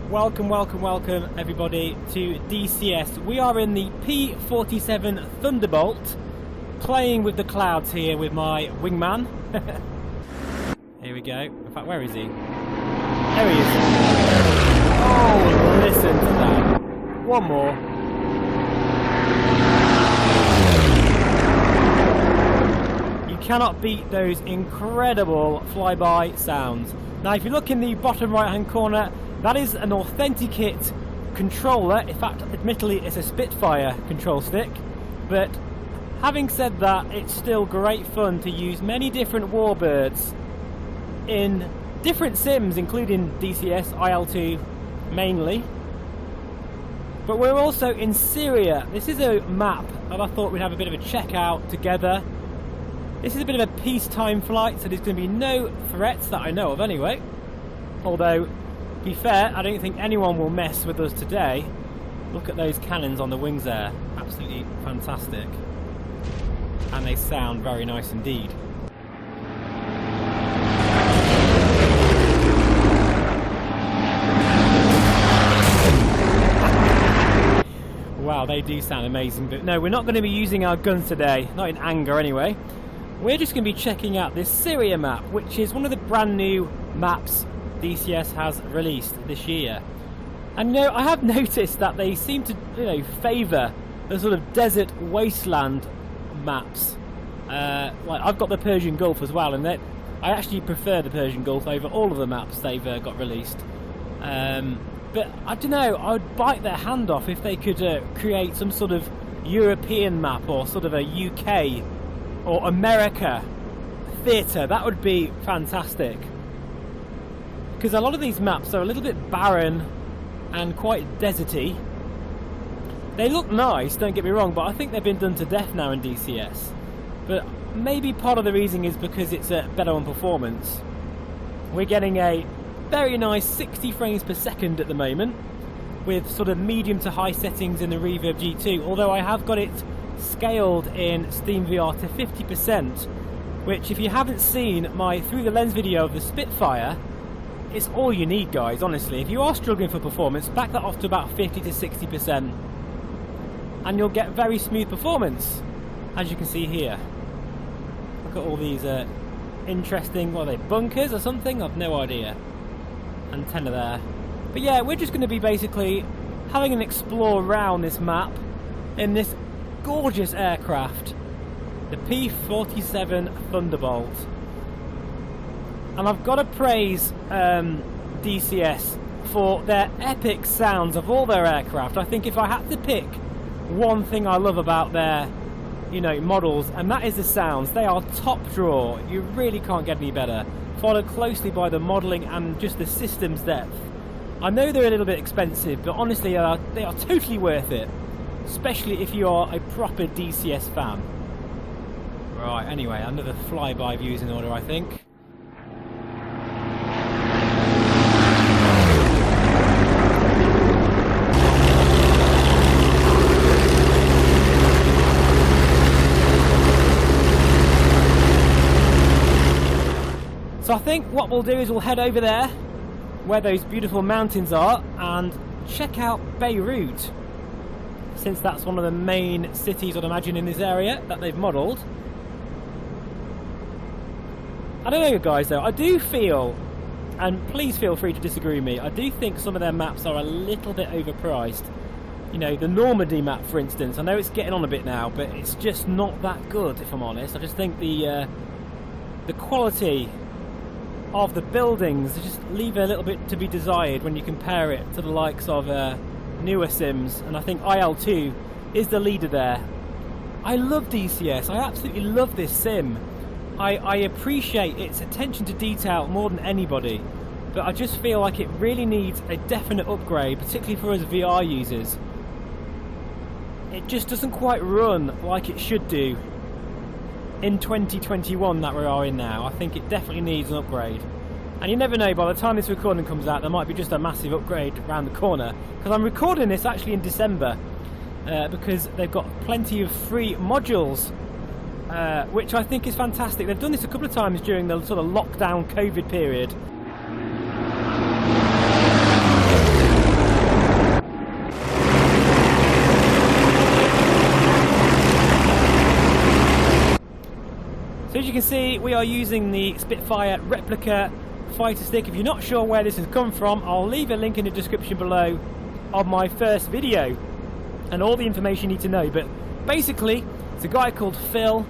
Welcome everybody to DCS. We are in the P47 Thunderbolt, playing with the clouds here with my wingman. Here we go. In fact, where is he? There he is. Oh, listen to that. One more. You cannot beat those incredible flyby sounds. Now, if you look in the bottom right-hand corner, that is an Authenticate controller. In fact, admittedly, it's a Spitfire control stick. But having said that, it's still great fun to use many different warbirds in different sims, including DCS, IL2 mainly. But we're also in Syria. This is a map that I thought we'd have a bit of a check out together. This is a bit of a peacetime flight, so there's going to be no threats that I know of anyway. Although, to be fair, I don't think anyone will mess with us today. Look at those cannons on the wings there. Absolutely fantastic. And they sound very nice indeed. Wow, they do sound amazing. But no, we're not going to be using our guns today. Not in anger anyway. We're just going to be checking out this Syria map, which is one of the brand new maps DCS has released this year. And I have noticed that they seem to favour the sort of desert wasteland maps. Like I've got the Persian Gulf as well, and I actually prefer the Persian Gulf over all of the maps they've got released. But I don't know, I would bite their hand off if they could create some sort of European map or sort of a UK or America theatre. That would be fantastic. Because a lot of these maps are a little bit barren and quite deserty. They look nice, don't get me wrong, but I think they've been done to death now in DCS. But maybe part of the reason is because it's better on performance. We're getting a very nice 60 frames per second at the moment, with sort of medium to high settings in the Reverb G2, although I have got it scaled in SteamVR to 50%, which if you haven't seen my through the lens video of the Spitfire, it's all you need, guys, honestly. If you are struggling for performance, back that off to about 50 to 60% and you'll get very smooth performance, as you can see here. Look at all these interesting, what are they, bunkers or something? I've no idea. Antenna there. But yeah, we're just going to be basically having an explore around this map in this gorgeous aircraft, the P47 Thunderbolt. And I've got to praise DCS for their epic sounds of all their aircraft. I think if I had to pick one thing I love about their models, and that is the sounds, they are top draw. You really can't get any better. Followed closely by the modelling and just the system's depth. I know they're a little bit expensive, but honestly they are totally worth it, especially if you are a proper DCS fan. Right, anyway, another flyby view is in order, I think. So I think what we'll do is we'll head over there, where those beautiful mountains are, and check out Beirut, since that's one of the main cities, I'd imagine, in this area that they've modelled. I don't know, guys, though, I do feel, and please feel free to disagree with me, I do think some of their maps are a little bit overpriced. The Normandy map, for instance, I know it's getting on a bit now, but it's just not that good, if I'm honest. I just think the quality of the buildings just leave a little bit to be desired when you compare it to the likes of newer sims, and I think IL2 is the leader there. I love DCS, I absolutely love this sim. I appreciate its attention to detail more than anybody, but I just feel like it really needs a definite upgrade, particularly for us VR users. It just doesn't quite run like it should do in 2021 that we are in now. I think it definitely needs an upgrade. And you never know, by the time this recording comes out, there might be just a massive upgrade around the corner. Because I'm recording this actually in December, because they've got plenty of free modules, which I think is fantastic. They've done this a couple of times during the sort of lockdown COVID period. as you can see, we are using the Spitfire replica fighter stick. If you're not sure where this has come from, I'll leave a link in the description below of my first video and all the information you need to know. But basically, it's a guy called Phil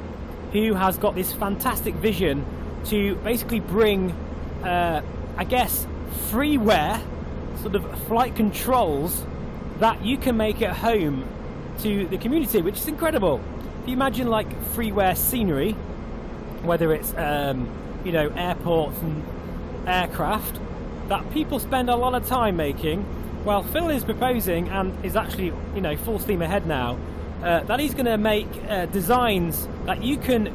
who has got this fantastic vision to basically bring, I guess, freeware sort of flight controls that you can make at home to the community, which is incredible. If you imagine like freeware scenery, whether it's you know, airports and aircraft that people spend a lot of time making, well, Phil is proposing, and is actually, you know, full steam ahead now, that he's going to make designs that you can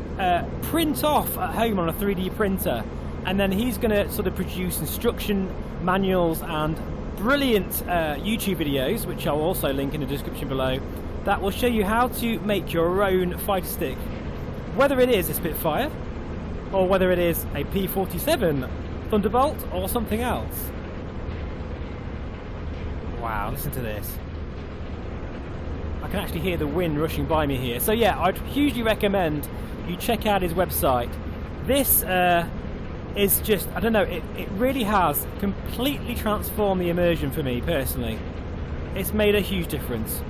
print off at home on a 3D printer, and then he's going to sort of produce instruction manuals and brilliant YouTube videos, which I'll also link in the description below, that will show you how to make your own fighter stick, whether it is a Spitfire or whether it is a P47 Thunderbolt or something else. Wow, listen to this. I can actually hear the wind rushing by me here. So yeah, I'd hugely recommend you check out his website. This is just, I don't know, it really has completely transformed the immersion for me personally. It's made a huge difference.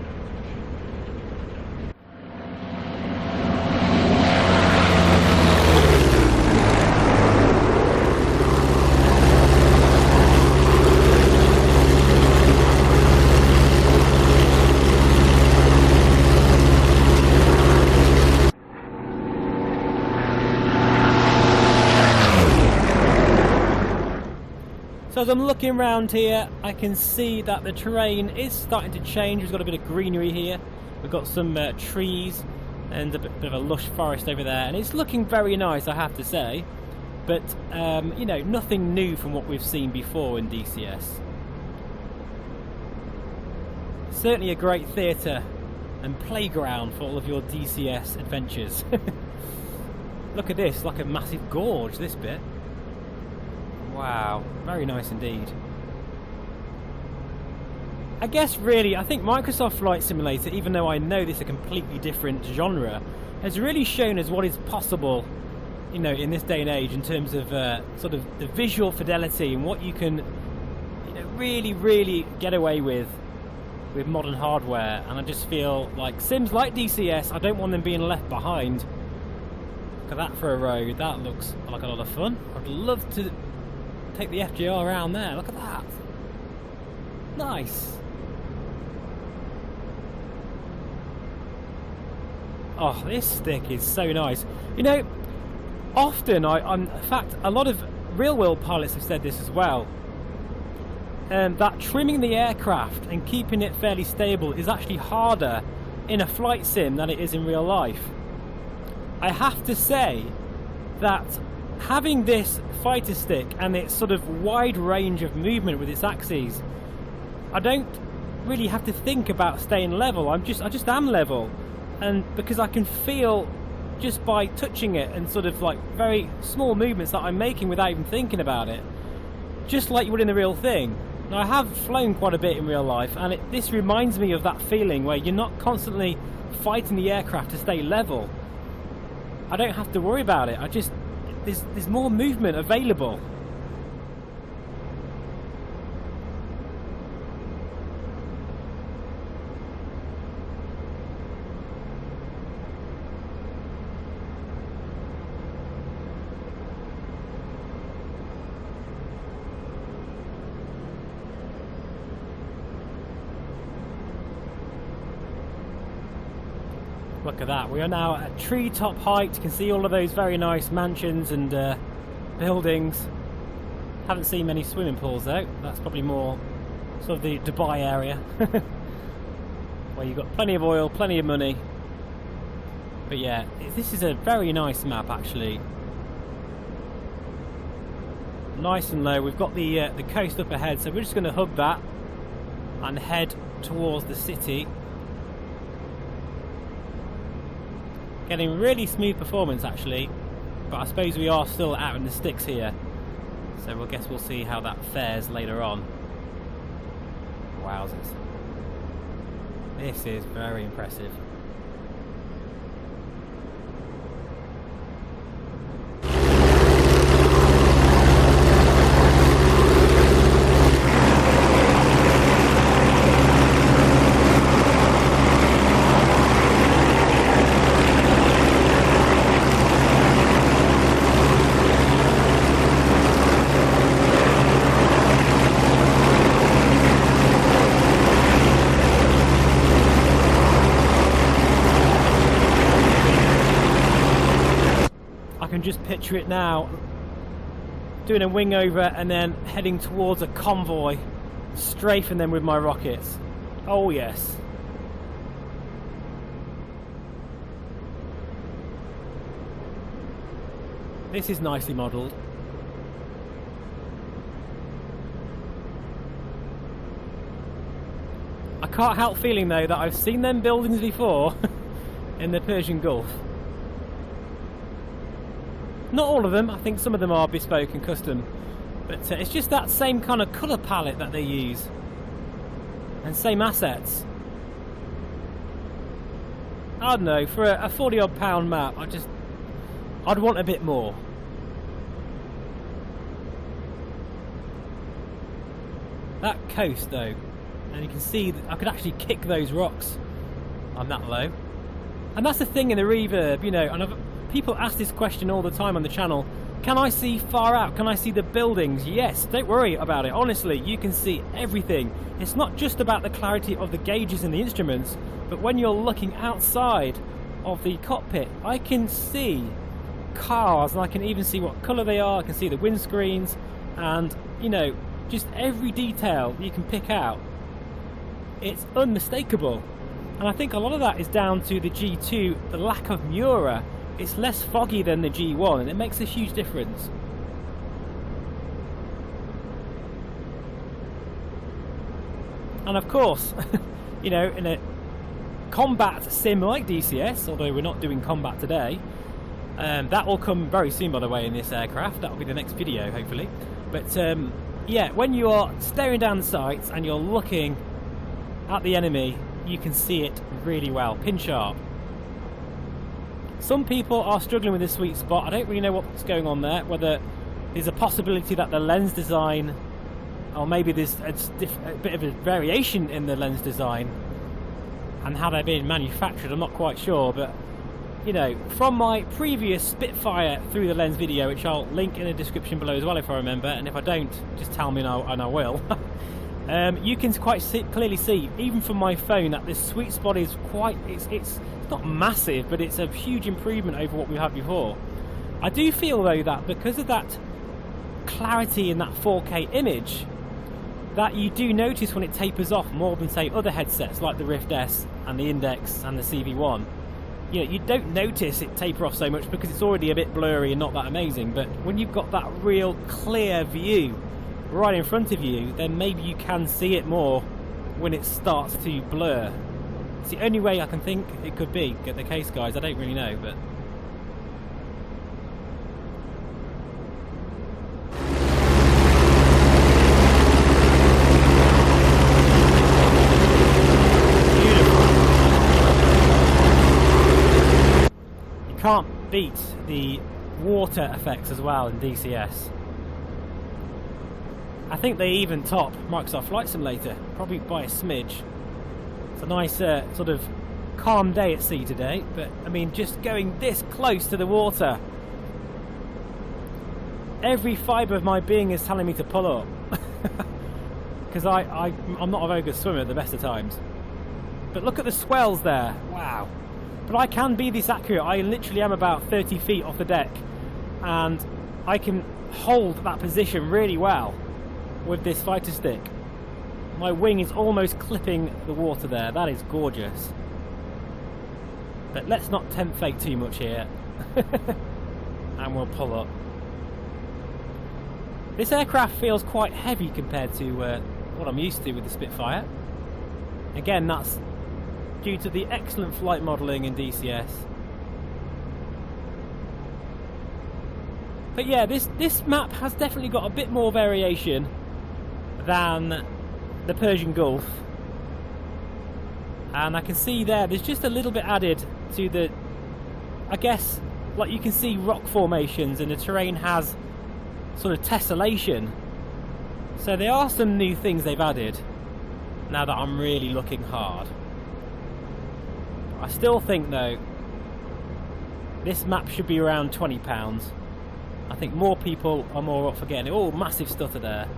So as I'm looking around here, I can see that the terrain is starting to change. We've got a bit of greenery here. We've got some trees and a bit of a lush forest over there, and it's looking very nice, I have to say. But you know, nothing new from what we've seen before in DCS. Certainly a great theatre and playground for all of your DCS adventures. Look at this, like a massive gorge, this bit. Wow, very nice indeed. I guess really, I think Microsoft Flight Simulator, even though I know this is a completely different genre, has really shown us what is possible, you know, in this day and age in terms of sort of the visual fidelity and what you can, you know, really get away with modern hardware. And I just feel like sims like DCS, I don't want them being left behind. Look at that for a road, that looks like a lot of fun. I'd love to take the FGR around there. Look at that. Nice. Oh, this stick is so nice. You know, often in fact, a lot of real-world pilots have said this as well. That trimming the aircraft and keeping it fairly stable is actually harder in a flight sim than it is in real life. I have to say that having this fighter stick and its sort of wide range of movement with its axes, I don't really have to think about staying level. I just am level, and because I can feel just by touching it and sort of like very small movements that I'm making without even thinking about it, just like you would in the real thing. Now, I have flown quite a bit in real life, and this reminds me of that feeling where you're not constantly fighting the aircraft to stay level. I don't have to worry about it. There's more movement available. Look at that, we are now at treetop height. You can see all of those very nice mansions and buildings. Haven't seen many swimming pools though. That's probably more sort of the Dubai area where you've got plenty of oil, plenty of money. But yeah, this is a very nice map actually. Nice and low. We've got the coast up ahead, so we're just going to hug that and head towards the city. Getting really smooth performance actually, but I suppose we are still out in the sticks here, so I guess we'll see how that fares later on. Wowzers. This is very impressive. just picture it now, doing a wing over and then heading towards a convoy, strafing them with my rockets. Oh yes. This is nicely modelled. I can't help feeling though that I've seen them buildings before in the Persian Gulf. Not all of them, I think some of them are bespoke and custom, but it's just that same kind of colour palette that they use and same assets. I don't know, for a 40 odd pound map I'd want a bit more. That coast though, and you can see that I could actually kick those rocks. I'm that low. And that's the thing in the Reverb, you know, and people ask this question all the time on the channel. Can I see far out? Can I see the buildings? Yes, don't worry about it. Honestly, you can see everything. It's not just about the clarity of the gauges and the instruments, but when you're looking outside of the cockpit, I can see cars, and I can even see what colour they are. I can see the windscreens, and, you know, just every detail you can pick out. It's unmistakable. And I think a lot of that is down to the G2, the lack of Mura. It's less foggy than the G1, and it makes a huge difference. And of course, you know, in a combat sim like DCS, although we're not doing combat today, that will come very soon, by the way, in this aircraft. That will be the next video, hopefully. But yeah, when you are staring down the sights and you're looking at the enemy, you can see it really well, pin sharp. Some people are struggling with this sweet spot. I don't really know what's going on there, whether there's a possibility that the lens design, or maybe there's a bit of a variation in the lens design and how they're being manufactured. I'm not quite sure, but you know, from my previous Spitfire through the lens video, which I'll link in the description below as well if I remember, and if I don't, just tell me and I will. You can quite clearly see, even from my phone, that this sweet spot is quite, it's not massive, but it's a huge improvement over what we had before. I do feel though that because of that clarity in that 4K image, that you do notice when it tapers off more than say other headsets like the Rift S and the Index and the CV1. You know, you don't notice it taper off so much because it's already a bit blurry and not that amazing, but when you've got that real clear view right in front of you, then maybe you can see it more when it starts to blur. It's the only way I can think it could be. Get the case, guys. I don't really know, but beautiful. You can't beat the water effects as well in DCS. I think they even top Microsoft Flight Simulator, probably by a smidge. It's a nice sort of calm day at sea today, but I mean, just going this close to the water, every fibre of my being is telling me to pull up. Because I'm not a very good swimmer at the best of times. But look at the swells there, wow. But I can be this accurate. I literally am about 30 feet off the deck, and I can hold that position really well with this fighter stick. My wing is almost clipping the water there. That is gorgeous. But let's not tempt fate too much here. And we'll pull up. This aircraft feels quite heavy compared to what I'm used to with the Spitfire. Again, that's due to the excellent flight modelling in DCS. But yeah, this map has definitely got a bit more variation than the Persian Gulf, and I can see there's just a little bit added to the, I guess, like you can see rock formations and the terrain has sort of tessellation, so there are some new things they've added now that I'm really looking hard. I still think though this map should be around £20. I think more people are more up for getting it. Oh, massive stutter there.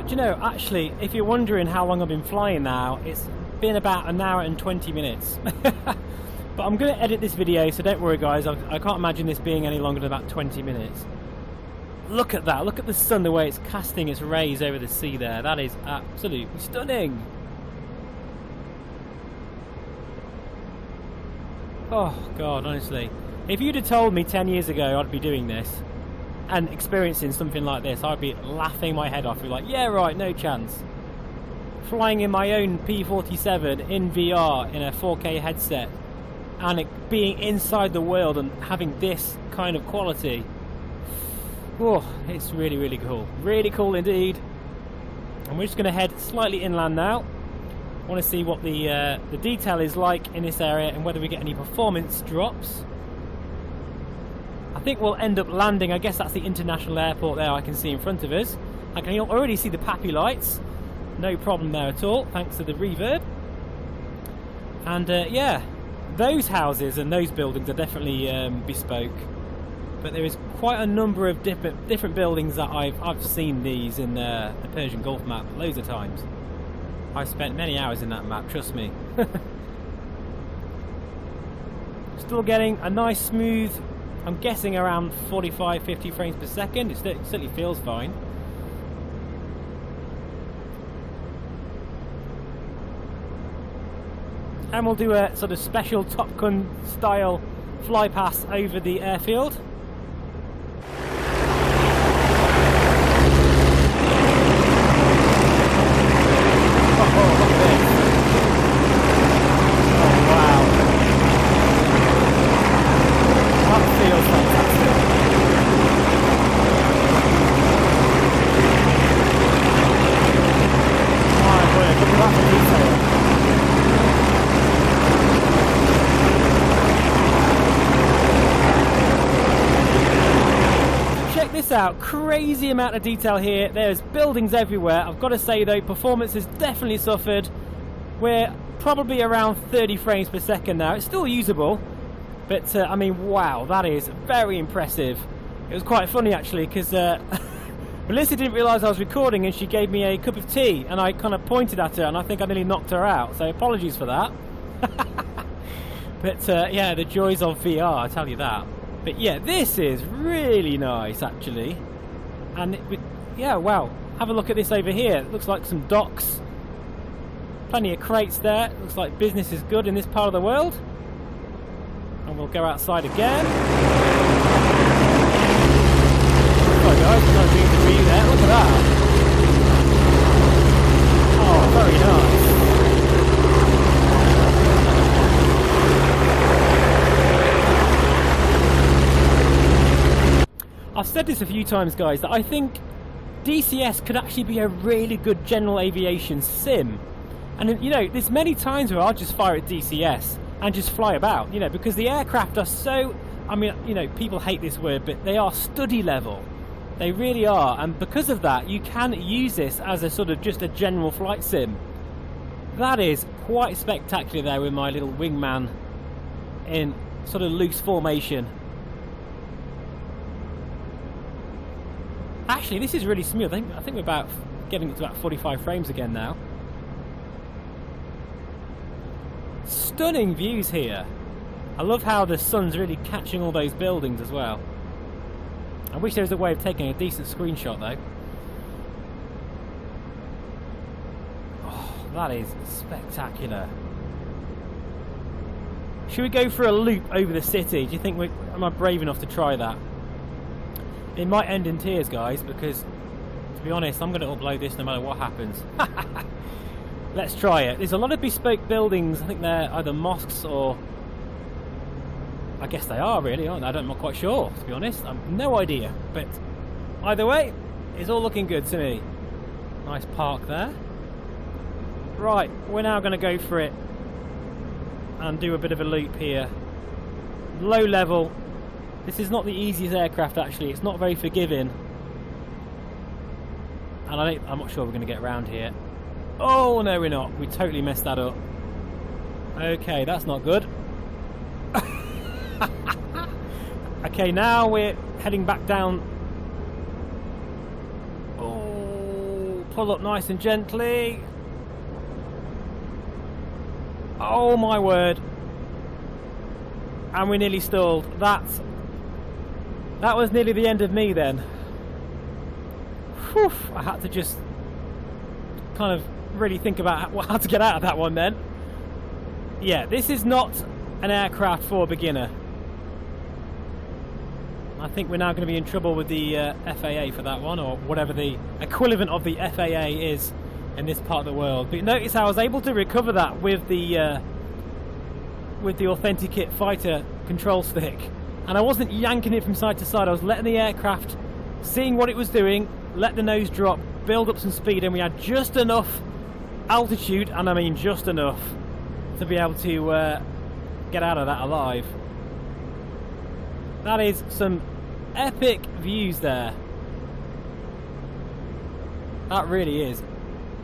Do you know, actually, if you're wondering how long I've been flying now, it's been about an hour and 20 minutes. But I'm going to edit this video, so don't worry guys, I can't imagine this being any longer than about 20 minutes. Look at that, look at the sun, the way it's casting its rays over the sea there. That is absolutely stunning. Oh God, honestly. If you'd have told me 10 years ago I'd be doing this and experiencing something like this, I'd be laughing my head off. Be like, yeah right, no chance. Flying in my own P47 in VR in a 4K headset and it being inside the world and having this kind of quality. Oh, it's really, really cool. Really cool indeed. And we're just going to head slightly inland now. I want to see what the detail is like in this area and whether we get any performance drops. I think we'll end up landing, I guess that's the international airport there I can see in front of us. I can already see the Pappy lights. No problem there at all, thanks to the reverb. And yeah, those houses and those buildings are definitely bespoke. But there is quite a number of different buildings that I've seen these in the Persian Gulf map loads of times. I've spent many hours in that map, trust me. Still getting a nice smooth, I'm guessing around 45-50 frames per second. It certainly feels fine. And we'll do a sort of special Top Gun style fly pass over the airfield. Out crazy amount of detail here. There's buildings everywhere. I've got to say though, performance has definitely suffered. We're probably around 30 frames per second now. It's still usable, but I mean, wow, that is very impressive. It was quite funny actually because Melissa didn't realise I was recording and she gave me a cup of tea and I kind of pointed at her and I think I nearly knocked her out, so apologies for that. But yeah, the joys of VR, I tell you that. But yeah, this is really nice actually. And yeah, wow, have a look at this over here. It looks like some docks, plenty of crates there. Looks like business is good in this part of the world. And we'll go outside again. Oh guys, we're going to do the view there. Look at that. Oh, very nice. I've said this a few times guys, that I think DCS could actually be a really good general aviation sim. And you know, there's many times where I'll just fire at DCS and just fly about, you know, because the aircraft are so, I mean, you know, people hate this word, but they are study level. They really are, and because of that, you can use this as a sort of just a general flight sim. That is quite spectacular there with my little wingman in sort of loose formation. Actually, this is really smooth. I think we're about getting it to about 45 frames again now. Stunning views here. I love how the sun's really catching all those buildings as well. I wish there was a way of taking a decent screenshot though. Oh, that is spectacular. Should we go for a loop over the city? Do you think am I brave enough to try that? It might end in tears, guys, because, to be honest, I'm going to upload this no matter what happens. Let's try it. There's a lot of bespoke buildings. I think they're either mosques or... I guess they are, really, aren't they? I'm not quite sure, to be honest. I've no idea. But either way, it's all looking good to me. Nice park there. Right, we're now going to go for it and do a bit of a loop here. Low level. This is not the easiest aircraft actually, it's not very forgiving. And I'm not sure we're going to get around here. Oh no, we're not. We totally messed that up. Okay, that's not good. Okay, now we're heading back down. Oh, pull up nice and gently. Oh my word. And we nearly stalled. That was nearly the end of me then. Whew, I had to just kind of really think about how to get out of that one then. Yeah, this is not an aircraft for a beginner. I think we're now going to be in trouble with the FAA for that one, or whatever the equivalent of the FAA is in this part of the world. But notice how I was able to recover that with the Authenticate fighter control stick, and I wasn't yanking it from side to side. I was letting the aircraft, seeing what it was doing, let the nose drop, build up some speed, and we had just enough altitude, and I mean just enough, to be able to get out of that alive. That is some epic views there. That really is.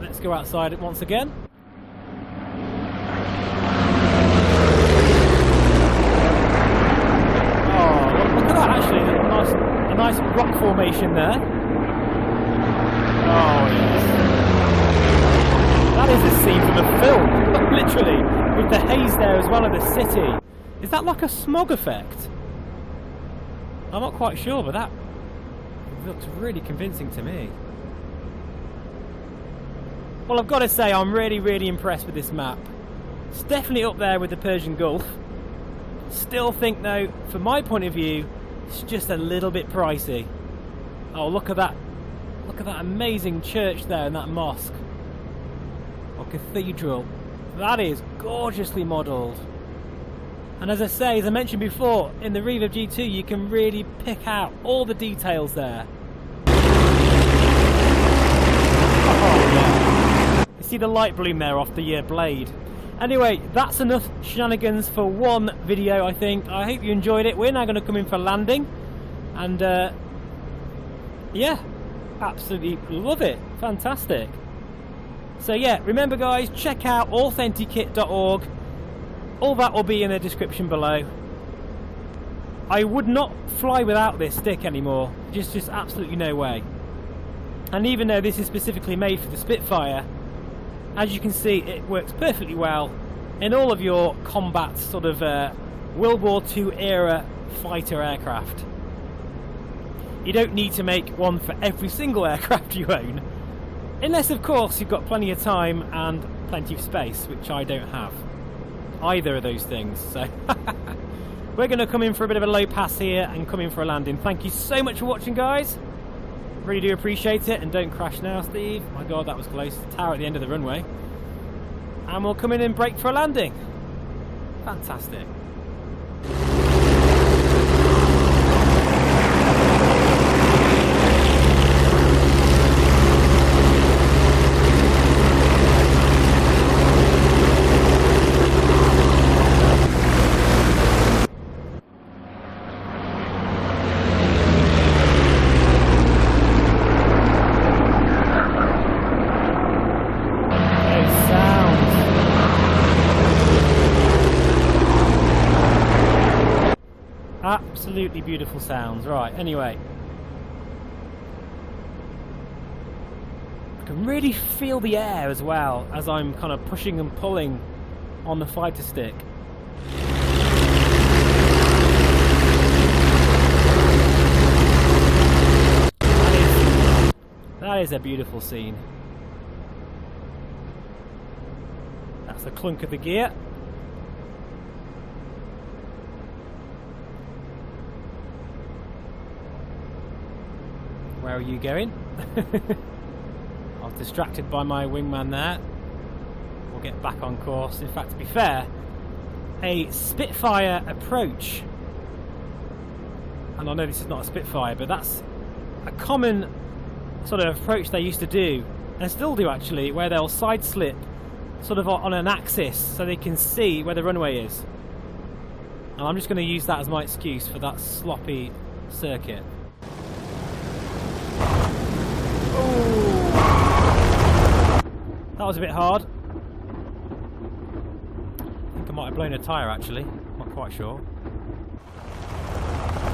Let's go outside it once again. Oh, look at that actually. A nice rock formation there. Oh yes. That is a scene from a film, literally, with the haze there as well of the city. Is that like a smog effect? I'm not quite sure, but that looks really convincing to me. Well, I've got to say, I'm really impressed with this map. It's definitely up there with the Persian Gulf. Still think, though, from my point of view, it's just a little bit pricey. Oh, look at that. Look at that amazing church there and that mosque. Or cathedral. That is gorgeously modelled. And as I say, as I mentioned before, in the Reverb G2 you can really pick out all the details there. Oh yeah. You see the light bloom there off the blade. Anyway, that's enough shenanigans for one video, I think. I hope you enjoyed it. We're now going to come in for landing. And yeah, absolutely love it. Fantastic. So yeah, remember guys, check out authenticate.org. All that will be in the description below. I would not fly without this stick anymore. Just absolutely no way. And even though this is specifically made for the Spitfire, as you can see, it works perfectly well in all of your combat sort of World War II era fighter aircraft. You don't need to make one for every single aircraft you own. Unless, of course, you've got plenty of time and plenty of space, which I don't have. Either of those things. So we're going to come in for a bit of a low pass here and come in for a landing. Thank you so much for watching, guys. Really do appreciate it. And don't crash now, Steve. My God, that was close. The tower at the end of the runway. And we'll come in and brake for a landing. Fantastic. Absolutely beautiful sounds. Right, anyway. I can really feel the air as well as I'm kind of pushing and pulling on the fighter stick. That is a beautiful scene. That's the clunk of the gear. Where are you going? I was distracted by my wingman there. We'll get back on course. In fact, to be fair, a Spitfire approach, and I know this is not a Spitfire, but that's a common sort of approach they used to do, and still do actually, where they'll side slip sort of on an axis so they can see where the runway is. And I'm just going to use that as my excuse for that sloppy circuit. That was a bit hard. I think I might have blown a tyre actually. Not quite sure.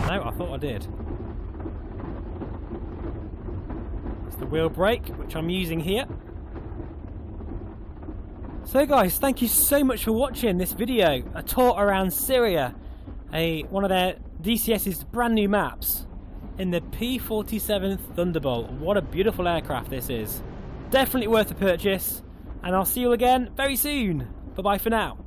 No, I thought I did. It's the wheel brake, which I'm using here. So guys, thank you so much for watching this video, a tour around Syria, one of their DCS's brand new maps in the P47 Thunderbolt. What a beautiful aircraft this is. Definitely worth a purchase, and I'll see you again very soon. Bye bye for now.